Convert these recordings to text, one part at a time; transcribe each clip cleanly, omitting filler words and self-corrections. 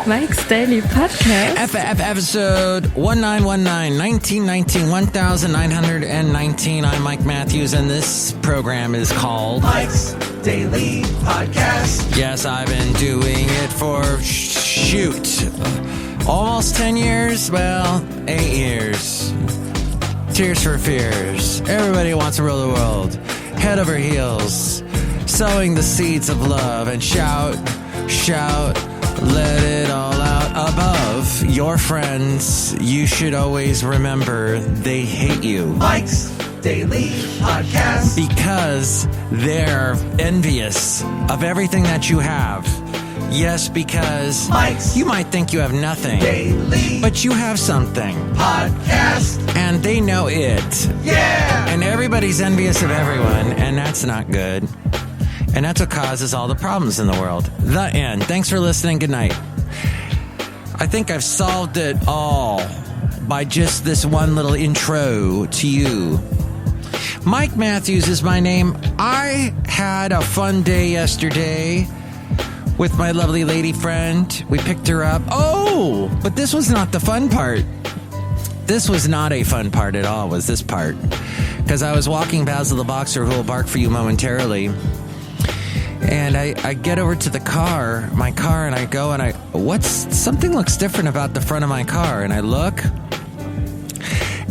Mike's Daily Podcast. Episode 1919 I'm Mike Matthews, and this program is called Mike's Daily Podcast. Yes, I've been doing it for, almost 10 years? Well, 8 years. Tears for Fears. Everybody wants to rule the world. Head over heels. Sowing the seeds of love and shout, let it all out above. Your friends, you should always remember they hate you. Mike's Daily Podcast. Because they're envious of everything that you have. Yes, because Mike's you might think you have nothing. Daily But you have something. Podcast. And they know it. Yeah! And everybody's envious of everyone, and that's not good. And that's what causes all the problems in the world. The end. Thanks for listening. Good night. I think I've solved it all by just this one little intro to you. Mike Matthews is my name. I had a fun day yesterday with my lovely lady friend. We picked her up. Oh, but this was not the fun part. This was not a fun part at all, was this part. Because I was walking Basil the Boxer, who will bark for you momentarily. And I get over to my car, and I go, and something looks different about the front of my car. And I look,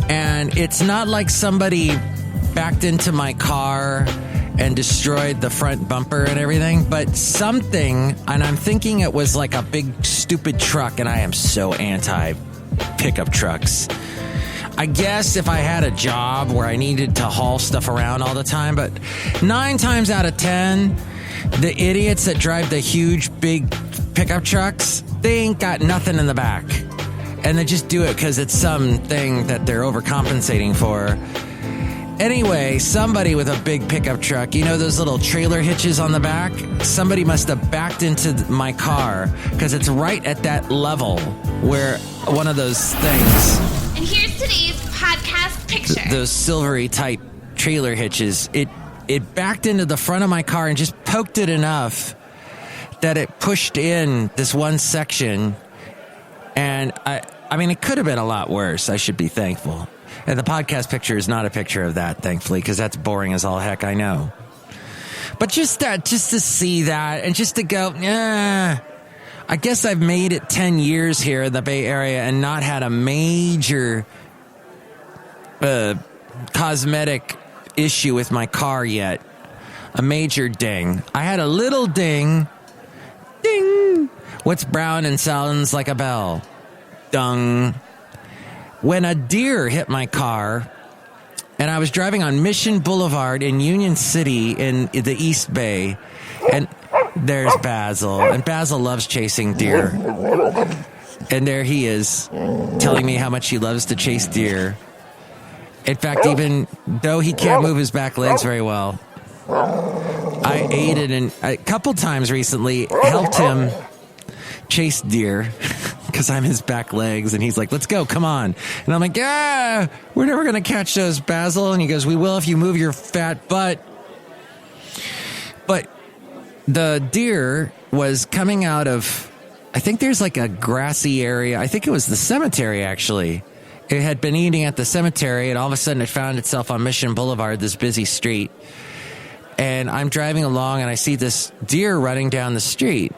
and it's not like somebody backed into my car and destroyed the front bumper and everything, but something, and I'm thinking it was like a big stupid truck, and I am so anti pickup trucks. I guess if I had a job where I needed to haul stuff around all the time, but 9 times out of 10, the idiots that drive the huge, big pickup trucks, they ain't got nothing in the back. And they just do it because it's something that they're overcompensating for. Anyway, somebody with a big pickup truck, you know those little trailer hitches on the back? Somebody must have backed into my car because it's right at that level where one of those things... And here's today's podcast picture. Those silvery type trailer hitches, it backed into the front of my car and just poked it enough that it pushed in this one section. And I mean, it could have been a lot worse. I should be thankful. And the podcast picture is not a picture of that, thankfully, because that's boring as all heck, I know. But just to see that and just to go, I guess I've made it 10 years here in the Bay Area and not had a major cosmetic issue with my car yet. A major ding. I had a little ding. Ding. What's brown and sounds like a bell? Dung. When a deer hit my car, and I was driving on Mission Boulevard in Union City in the East Bay, and there's Basil, and Basil loves chasing deer. And there he is, telling me how much he loves to chase deer. In fact, even though he can't move his back legs very well, I aided and a couple times recently helped him chase deer because I'm his back legs, and he's like, let's go, come on. And I'm like, we're never going to catch those, Basil. And he goes, we will if you move your fat butt. But the deer was coming out of, I think there's like a grassy area. I think it was the cemetery, actually. It had been eating at the cemetery, and all of a sudden it found itself on Mission Boulevard, this busy street. And I'm driving along, and I see this deer running down the street.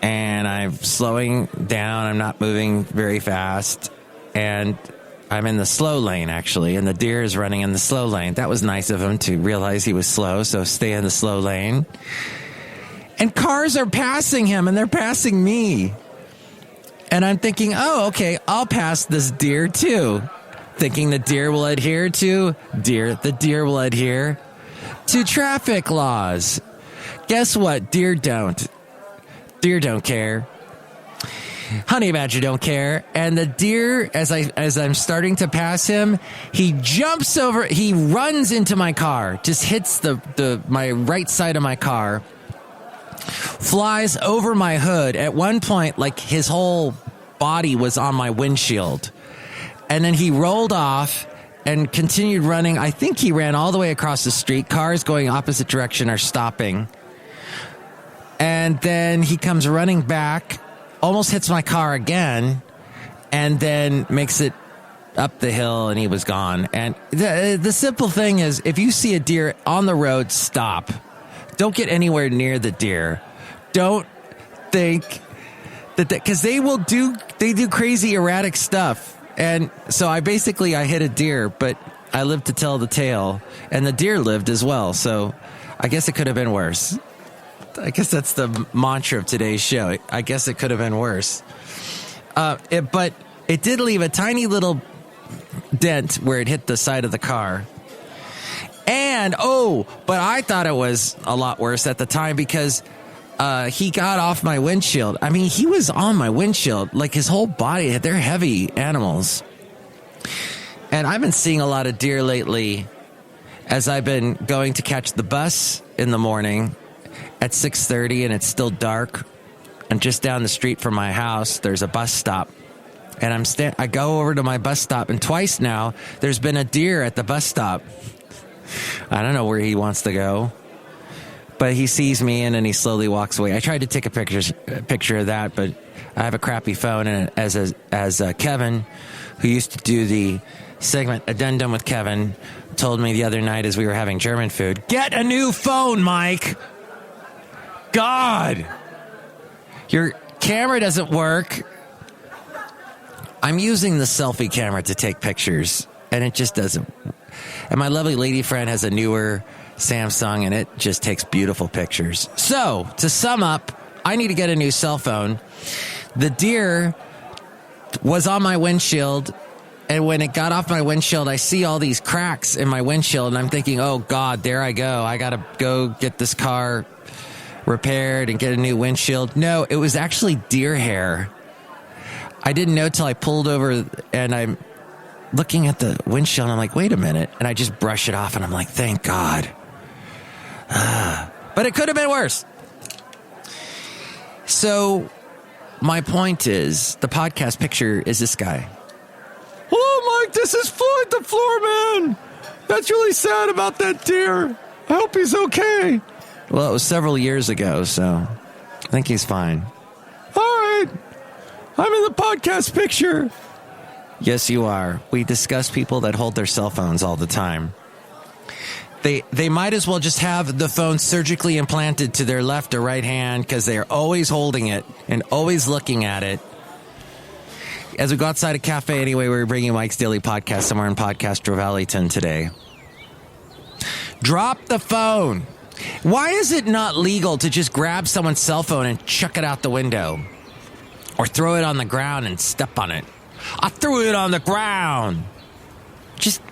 And I'm slowing down. I'm not moving very fast. And I'm in the slow lane, actually. And the deer is running in the slow lane. That was nice of him to realize he was slow, so stay in the slow lane. And cars are passing him, and they're passing me. And I'm thinking, oh, okay, I'll pass this deer too. Thinking the deer will adhere to the deer will adhere to traffic laws. Guess what? Deer don't. Deer don't care. Honey badger don't care. And the deer, as I'm starting to pass him, he jumps over, he runs into my car, just hits my right side of my car, flies over my hood. At one point, like his whole body was on my windshield. And then he rolled off and continued running. I think he ran all the way across the street. Cars going opposite direction are stopping. And then he comes running back, almost hits my car again, and then makes it up the hill, and he was gone. And the simple thing is, if you see a deer on the road, stop. Don't get anywhere near the deer. Don't think that, because they do crazy erratic stuff. And so I hit a deer, but I lived to tell the tale, and the deer lived as well. So I guess it could have been worse. I guess that's the mantra of today's show. I guess it could have been worse. But it did leave a tiny little dent where it hit the side of the car. And, but I thought it was a lot worse at the time because he got off my windshield. I mean, he was on my windshield, like his whole body. They're heavy animals. And I've been seeing a lot of deer lately as I've been going to catch the bus in the morning at 6:30, and it's still dark. And just down the street from my house, there's a bus stop. And I go over to my bus stop, and twice now, there's been a deer at the bus stop. I don't know where he wants to go, but he sees me, and then he slowly walks away. I tried to take a picture of that, but I have a crappy phone, and as Kevin, who used to do the segment Addendum with Kevin, told me the other night as we were having German food, get a new phone, Mike. God, your camera doesn't work. I'm using the selfie camera to take pictures, and it just doesn't. And my lovely lady friend has a newer Samsung, and it just takes beautiful pictures. So, to sum up, I need to get a new cell phone. The deer was on my windshield, and when it got off my windshield, I see all these cracks in my windshield, and I'm thinking, oh, God, there I go. I got to go get this car repaired and get a new windshield. No, it was actually deer hair. I didn't know till I pulled over, and I'm looking at the windshield, and I'm like, wait a minute. And I just brush it off, and I'm like, thank God. But it could have been worse. So my point is, the podcast picture is this guy. Hello, Mike. This is Floyd the Floorman. That's really sad about that deer. I hope he's okay. Well, it was several years ago, so I think he's fine. All right. I'm in the podcast picture. Yes, you are. We discuss people that hold their cell phones all the time. They might as well just have the phone surgically implanted to their left or right hand because they are always holding it and always looking at it. As we go outside a cafe anyway, we're bringing Mike's Daily Podcast somewhere in Podcastro Valleyton today. Drop the phone. Why is it not legal to just grab someone's cell phone and chuck it out the window? Or throw it on the ground and step on it? I threw it on the ground. Just,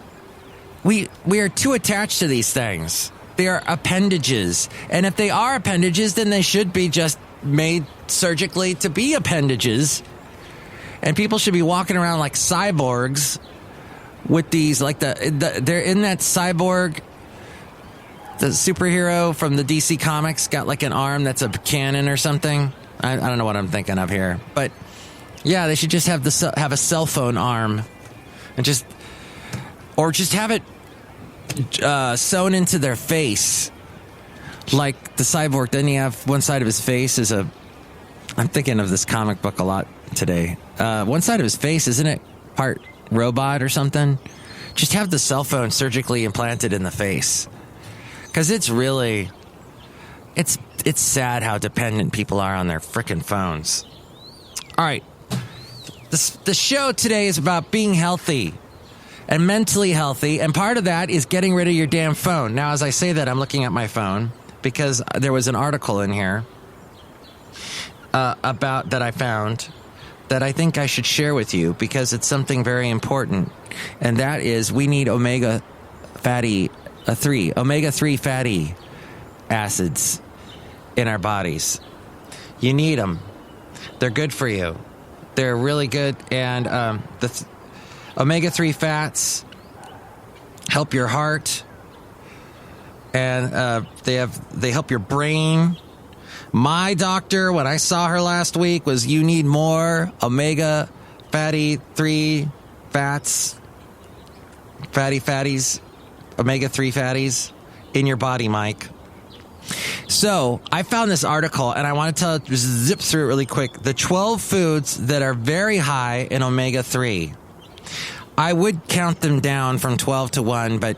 we are too attached to these things. They are appendages. And if they are appendages, then they should be just made surgically to be appendages. And people should be walking around like cyborgs with these, like they're in that Cyborg, the superhero from the DC Comics, got like an arm that's a cannon or something. I don't know what I'm thinking of here, but yeah, they should just have have a cell phone arm, and just have it sewn into their face, like the Cyborg. Doesn't he have one side of his face is a? I'm thinking of this comic book a lot today. One side of his face, isn't it part robot or something? Just have the cell phone surgically implanted in the face. Because it's really, it's sad how dependent people are on their frickin' phones. All right. The show today is about being healthy and mentally healthy. And part of that is getting rid of your damn phone. Now, as I say that, I'm looking at my phone because there was an article in here about that I found that I think I should share with you because it's something very important. And that is we need omega-3 fatty acids in our bodies. You need them. They're good for you. They're really good. And the omega-3 fats help your heart. And they help your brain. My doctor, when I saw her last week, was you need more omega fatty 3 fats, fatties, omega-3 fatties in your body, Mike. So I found this article, and I want to just zip through it really quick. The 12 foods that are very high in omega-3. I would count them down from 12 to 1, but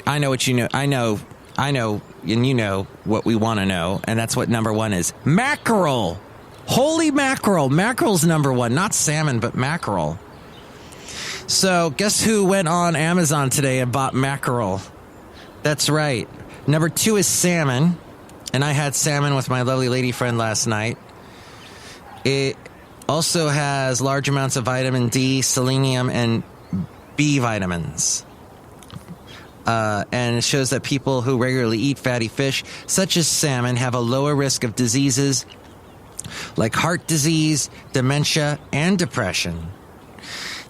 I know what you know. I know, and you know what we want to know, and that's what number 1 is. Mackerel. Holy mackerel. Mackerel's number 1. Not salmon, but mackerel. So guess who went on Amazon today and bought mackerel? That's right. Number 2 is salmon. And I had salmon with my lovely lady friend last night. It also has large amounts of vitamin D, selenium, and B vitamins. And it shows that people who regularly eat fatty fish, such as salmon, have a lower risk of diseases like heart disease, dementia, and depression.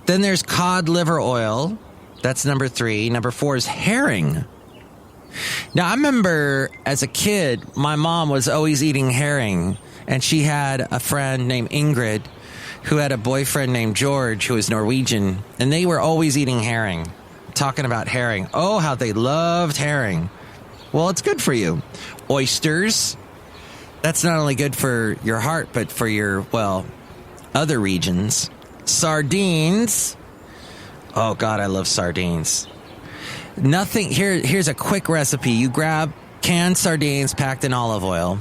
Then there's cod liver oil. That's number 3. Number 4 is herring. Now, I remember as a kid, my mom was always eating herring, and she had a friend named Ingrid who had a boyfriend named George who was Norwegian, and they were always eating herring, talking about herring. Oh, how they loved herring. Well, it's good for you. Oysters. That's not only good for your heart, but for your, well, other regions. Sardines. Oh, God, I love sardines. Nothing. Here's a quick recipe. You grab canned sardines packed in olive oil.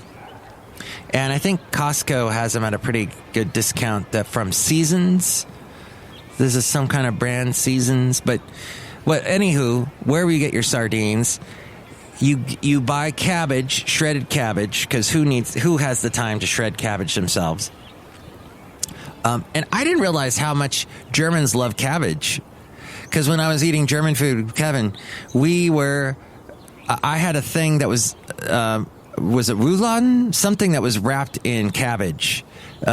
And I think Costco has them at a pretty good discount from Seasons. This is some kind of brand, Seasons. But anywho, wherever you get your sardines, you buy cabbage, shredded cabbage, because who has the time to shred cabbage themselves? And I didn't realize how much Germans love cabbage. Because when I was eating German food with Kevin, I had a thing that was it Rouladen? Something that was wrapped in cabbage.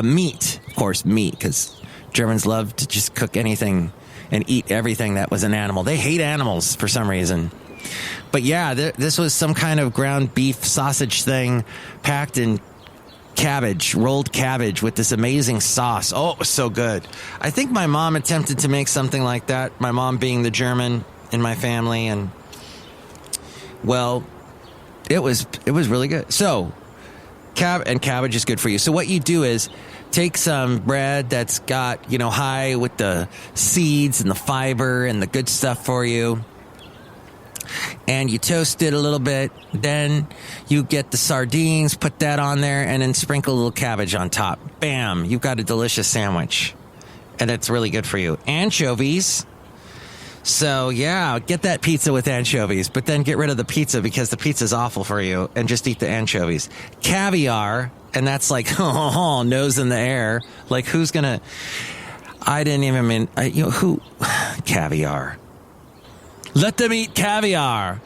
Meat, of course, meat, because Germans love to just cook anything and eat everything that was an animal. They hate animals for some reason. But yeah, this was some kind of ground beef sausage thing packed in cabbage, rolled cabbage with this amazing sauce. Oh, it was so good. I think my mom attempted to make something like that, my mom being the German in my family, and well, it was really good. So, cabbage is good for you. So what you do is take some bread that's got, high with the seeds and the fiber and the good stuff for you, and you toast it a little bit. Then you get the sardines, put that on there, and then sprinkle a little cabbage on top. Bam! You've got a delicious sandwich. And it's really good for you. Anchovies. So, yeah, get that pizza with anchovies, but then get rid of the pizza because the pizza's awful for you, and just eat the anchovies. Caviar, and that's like, nose in the air. Like, who's gonna... I didn't even mean... who... Caviar. Let them eat caviar.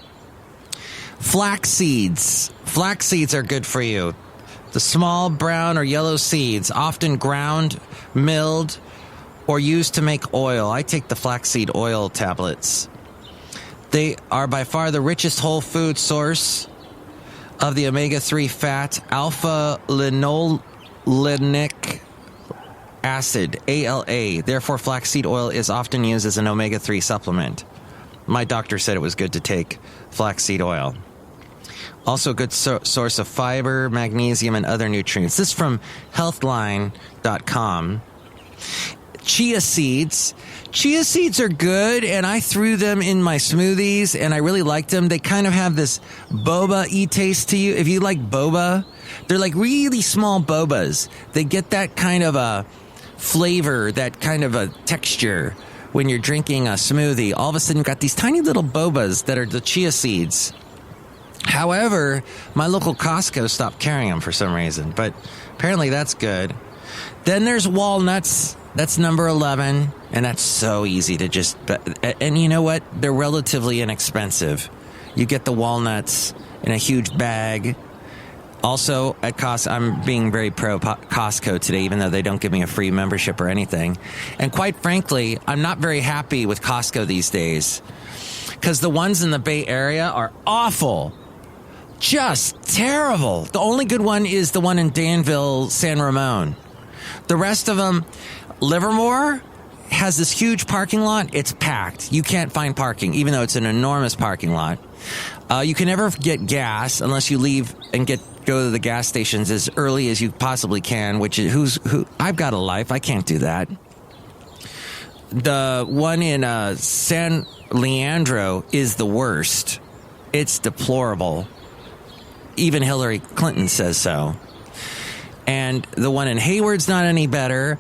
Flax seeds. Flax seeds are good for you. The small brown or yellow seeds, often ground, milled, or used to make oil. I take the flaxseed oil tablets. They are by far the richest whole food source of the omega-3 fat alpha-linolenic acid, ALA. Therefore, flaxseed oil is often used as an omega-3 supplement. My doctor said it was good to take flaxseed oil. Also a good source of fiber, magnesium, and other nutrients. This is from healthline.com. Chia seeds. Chia seeds are good, and I threw them in my smoothies, and I really liked them. They kind of have this boba-y taste to you. If you like boba, they're like really small bobas. They get that kind of a flavor, that kind of a texture. When you're drinking a smoothie, all of a sudden you've got these tiny little bobas that are the chia seeds. However, my local Costco stopped carrying them for some reason, but apparently that's good. Then there's walnuts. That's number 11, and that's so easy to just... And you know what? They're relatively inexpensive. You get the walnuts in a huge bag. Also, at Costco, I'm being very pro Costco today, even though they don't give me a free membership or anything. And quite frankly, I'm not very happy with Costco these days, because the ones in the Bay Area are awful. Just terrible. The only good one is the one in Danville, San Ramon. The rest of them, Livermore has this huge parking lot. It's packed. You can't find parking, even though it's an enormous parking lot. You can never get gas unless you leave and get go to the gas stations as early as you possibly can, which is I've got a life. I can't do that. The one in San Leandro is the worst. It's deplorable. Even Hillary Clinton says so. And the one in Hayward's not any better.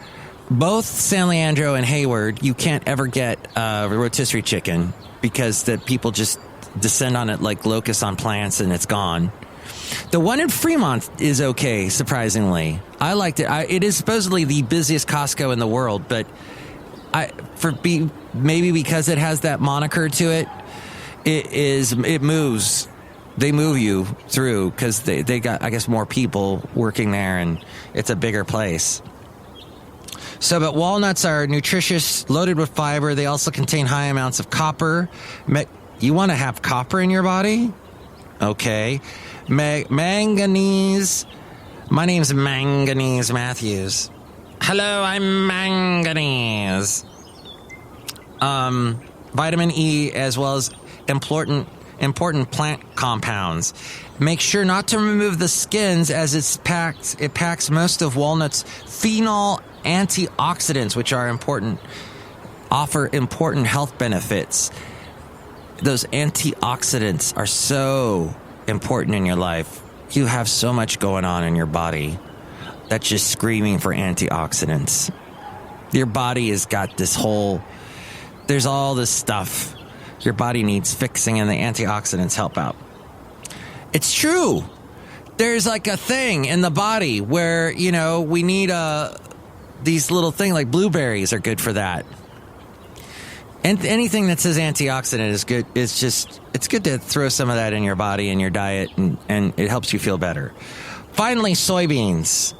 Both San Leandro and Hayward, you can't ever get rotisserie chicken because the people just descend on it like locusts on plants and it's gone. The one in Fremont is okay, surprisingly. I liked it. It is supposedly the busiest Costco in the world, but maybe because it has that moniker to it, it moves. They move you through because they got, I guess, more people working there and it's a bigger place. So, but walnuts are nutritious, loaded with fiber. They also contain high amounts of copper. You want to have copper in your body? Okay. Manganese. My name's Manganese Matthews. Hello, I'm Manganese. Vitamin E, as well as important plant compounds. Make sure not to remove the skins, as it packs most of walnuts' phenol antioxidants, which are offer important health benefits. Those antioxidants are so important in your life. You have so much going on in your body that's just screaming for antioxidants. Your body has got there's all this stuff your body needs fixing, and the antioxidants help out. It's true. There's like a thing in the body where, we need these little things like blueberries are good for that. And anything that says antioxidant is good. It's good to throw some of that in your body and your diet, and it helps you feel better. Finally, soybeans.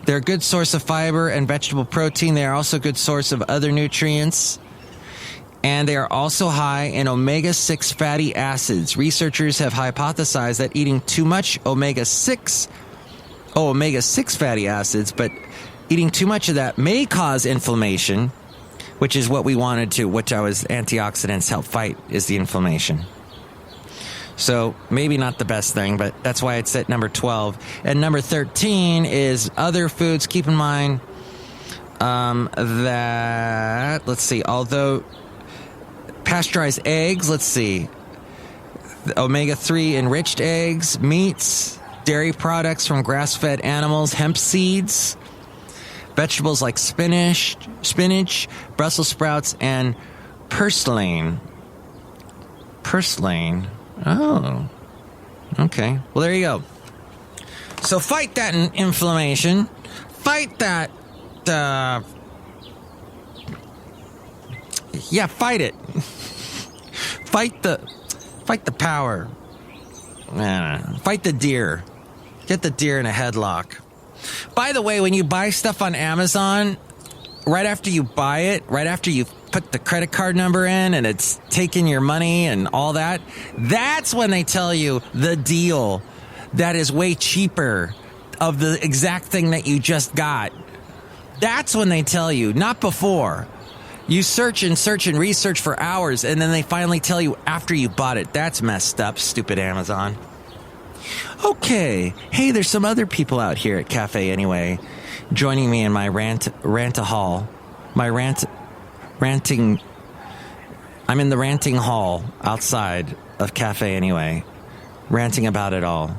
They're a good source of fiber and vegetable protein. They are also a good source of other nutrients. And they are also high in omega-6 fatty acids. Researchers have hypothesized that eating too much omega-6 fatty acids, but eating too much of that may cause inflammation, which is what we wanted to, antioxidants help fight, is the inflammation. So maybe not the best thing, but that's why it's at number 12. And number 13 is other foods. Keep in mind that, although pasteurized eggs, omega-3 enriched eggs, meats, dairy products from grass-fed animals, hemp seeds, vegetables like spinach, Brussels sprouts, and purslane. Purslane. Oh. Okay. Well, there you go. So fight that inflammation. Fight that. Fight it. Fight the power. Fight the deer. Get the deer in a headlock. By the way, when you buy stuff on Amazon, right after you buy it, right after you put the credit card number in and it's taking your money and all that, that's when they tell you the deal that is way cheaper of the exact thing that you just got. That's when they tell you, not before. You search and research for hours, and then they finally tell you after you bought it. That's messed up, stupid Amazon. Okay. Hey, there's some other people out here at Cafe Anyway joining me in my rant-a-hall. Ranting. I'm in the ranting hall outside of Cafe Anyway, ranting about it all.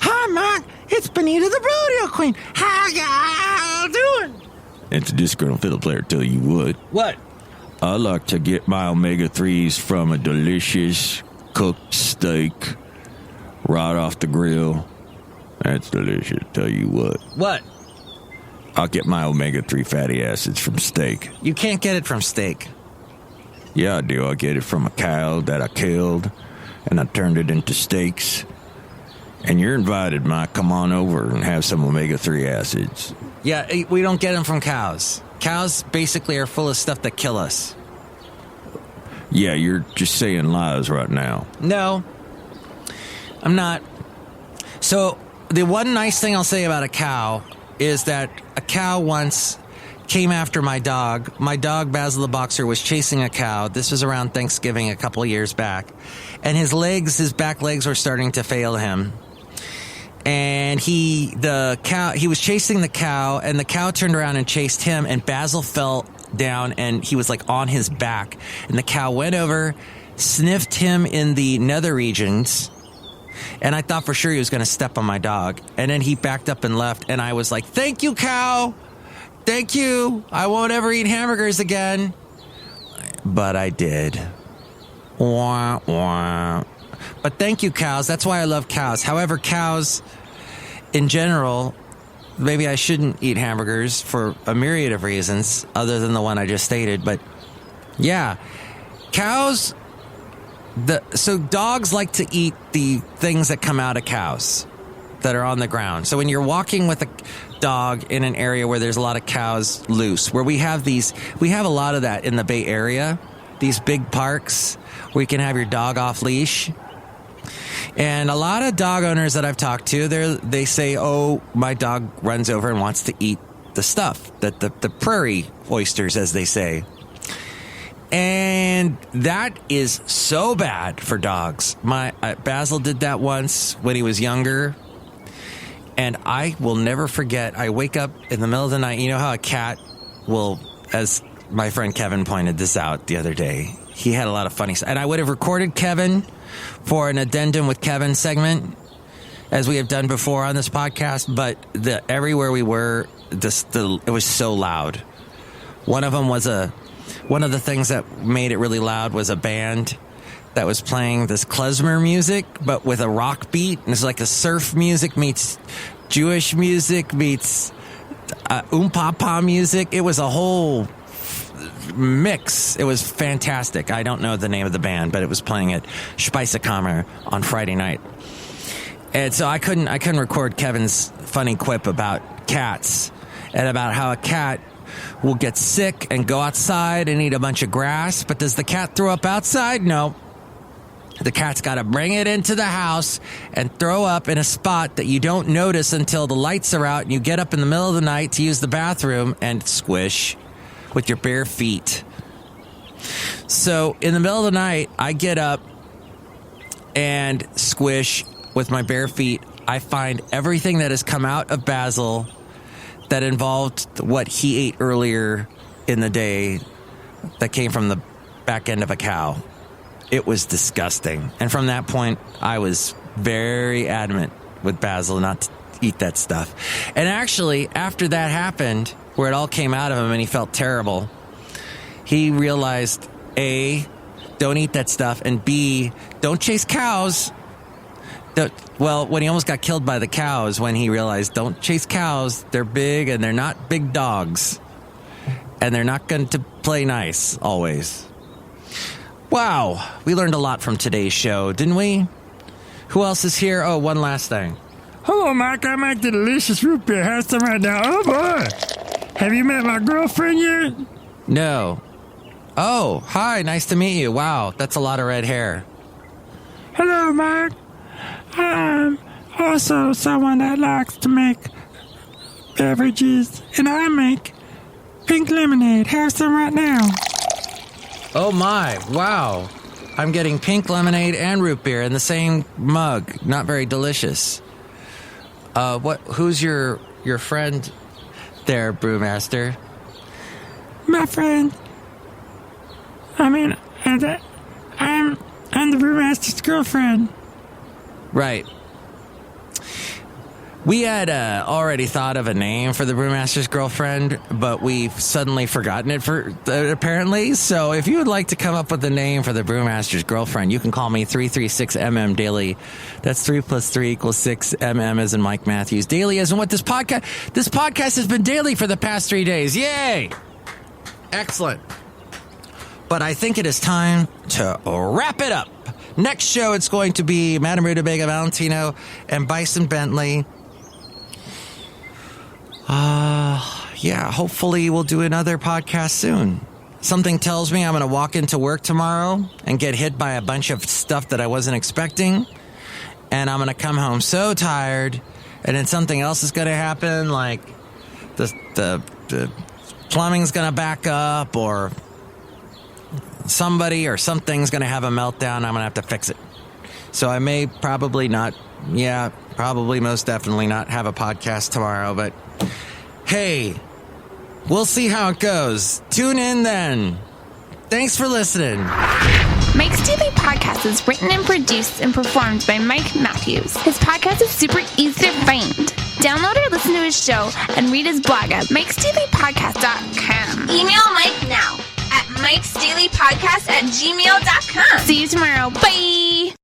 Hi, Mark. It's Benita the Rodeo Queen. How y'all doing? It's a Disgruntled Fiddle Player, tell you what. What? I like to get my omega-3s from a delicious cooked steak right off the grill. That's delicious, tell you what. What? I'll get my omega-3 fatty acids from steak. You can't get it from steak. Yeah, I do. I get it from a cow that I killed, and I turned it into steaks. And you're invited, Mike. Come on over and have some omega-3 acids. Yeah, we don't get them from cows. Cows basically are full of stuff that kill us. Yeah, you're just saying lies right now. No, I'm not. So the one nice thing I'll say about a cow is that a cow once came after my dog. My dog, Basil the Boxer, was chasing a cow. This was around Thanksgiving a couple of years back. And his back legs were starting to fail him. And he was chasing the cow, and the cow turned around and chased him, and Basil fell down, and he was like on his back, and the cow went over, sniffed him in the nether regions, and I thought for sure he was going to step on my dog, and then he backed up and left, and I was like, thank you, cow, thank you, I won't ever eat hamburgers again. But I did. Wah, wah. But thank you, cows. That's why I love cows. However, cows in general, maybe I shouldn't eat hamburgers for a myriad of reasons other than the one I just stated. But yeah, cows, so dogs like to eat the things that come out of cows that are on the ground. So when you're walking with a dog in an area where there's a lot of cows loose, where we have a lot of that in the Bay Area, these big parks where you can have your dog off leash. And a lot of dog owners that I've talked to, they say, oh, my dog runs over and wants to eat the stuff, the prairie oysters, as they say. And that is so bad for dogs. Basil did that once when he was younger. And I will never forget, I wake up in the middle of the night. You know how a cat will, as my friend Kevin pointed this out the other day, he had a lot of funny stuff. And I would have recorded Kevin for an addendum with Kevin segment, as we have done before on this podcast, but everywhere we were, it was so loud. One of the things that made it really loud was a band that was playing this klezmer music, but with a rock beat. And it's like a surf music meets Jewish music meets papa music. It was a whole mix. It was fantastic. I don't know the name of the band, but it was playing at Speisekammer on Friday night. And so I couldn't record Kevin's funny quip about cats and about how a cat will get sick and go outside and eat a bunch of grass. But does the cat throw up outside? No. The cat's got to bring it into the house and throw up in a spot that you don't notice until the lights are out and you get up in the middle of the night to use the bathroom and squish with your bare feet. So in the middle of the night, I get up and squish with my bare feet. I find everything that has come out of Basil that involved what he ate earlier in the day that came from the back end of a cow. It was disgusting. And from that point, I was very adamant with Basil not to eat that stuff. And actually, after that happened, where it all came out of him and he felt terrible, he realized, A, don't eat that stuff, and B, don't chase cows. When he almost got killed by the cows, when he realized, don't chase cows, they're big and they're not big dogs. And they're not going to play nice, always. Wow, we learned a lot from today's show, didn't we? Who else is here? Oh, one last thing. Hello, Mike. I make the delicious root beer. Have some right now. Oh, boy. Have you met my girlfriend yet? No. Oh, hi. Nice to meet you. Wow, that's a lot of red hair. Hello, Mike. I'm also someone that likes to make beverages, and I make pink lemonade. Have some right now. Oh my, wow. I'm getting pink lemonade and root beer in the same mug. Not very delicious. Who's your friend there, Brewmaster? My friend. I'm the Brewmaster's girlfriend. Right. We had already thought of a name for the Brewmaster's girlfriend, but we've suddenly forgotten it apparently. So if you would like to come up with a name for the Brewmaster's girlfriend, you can call me 336MM Daily. That's 3 + 3 = 6. MM as in Mike Matthews. Daily as in what this podcast has been daily for the past 3 days. Yay! Excellent. But I think it is time to wrap it up. Next show, it's going to be Madame Rootabega, Valentino, and Bison Bentley. Hopefully we'll do another podcast soon. Something tells me I'm going to walk into work tomorrow and get hit by a bunch of stuff that I wasn't expecting. And I'm going to come home so tired. And then something else is going to happen, like the plumbing's going to back up, or somebody or something's going to have a meltdown. I'm going to have to fix it. So I may probably not probably most definitely not have a podcast tomorrow, but hey, we'll see how it goes. Tune in then. Thanks for listening. Mike's Daily Podcast is written and produced and performed by Mike Matthews. His podcast is super easy to find. Download or listen to his show and read his blog at MikesDailyPodcast.com. Email Mike now at MikesDailyPodcast@gmail.com. See you tomorrow. Bye!